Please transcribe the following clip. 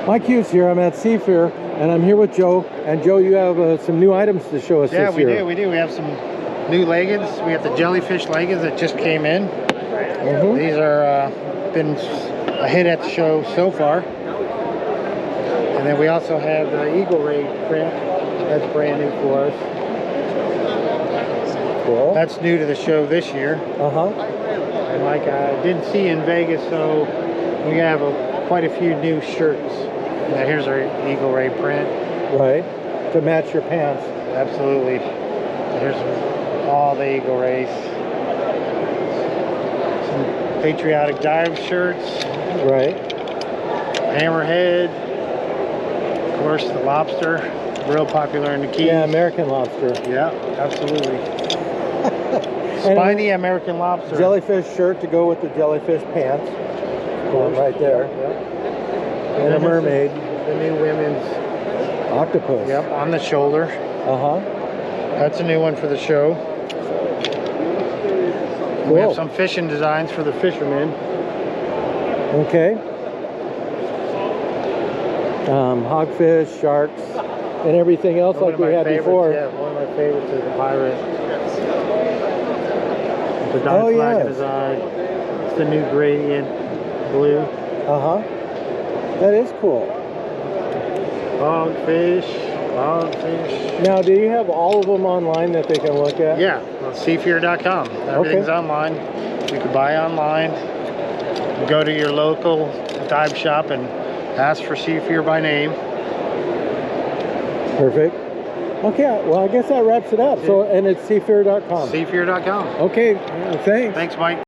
Mike Hughes here. I'm at Seafair, and I'm here with Joe. And Joe, you have some new items to show us this year. Yeah, we do. We have some new leggings. We have the jellyfish leggings that just came in. These are been a hit at the show so far. And then we also have the Eagle Ray print. That's brand new for us. Cool. That's new to the show this year. And like I didn't see in Vegas, so we have quite a few new shirts. Now here's our Eagle Ray print. Right, to match your pants. Absolutely. Here's all the Eagle Rays. Some patriotic dive shirts. Right. Hammerhead. Of course, the lobster. Real popular in the Keys. Yeah, American lobster. Yeah, absolutely. Spiny American lobster. Jellyfish shirt to go with the jellyfish pants. Right there. Yep. And a mermaid. The new women's octopus. Yep, on the shoulder. That's a new one for the show. Cool. We have some fishing designs for the fishermen. Okay. Hogfish, sharks, and everything else like we had before. Yeah, one of my favorites is the pirate. The dive flag design. It's the new gradient blue. That is cool. Hogfish. Now, do you have all of them online that they can look at? Yeah, on seafear.com. Everything's online. You can buy online. You go to your local dive shop and ask for Seafear by name. Perfect. Okay, well, I guess that wraps it up. So, and it's seafear.com. Seafear.com. Okay, thanks. Thanks, Mike.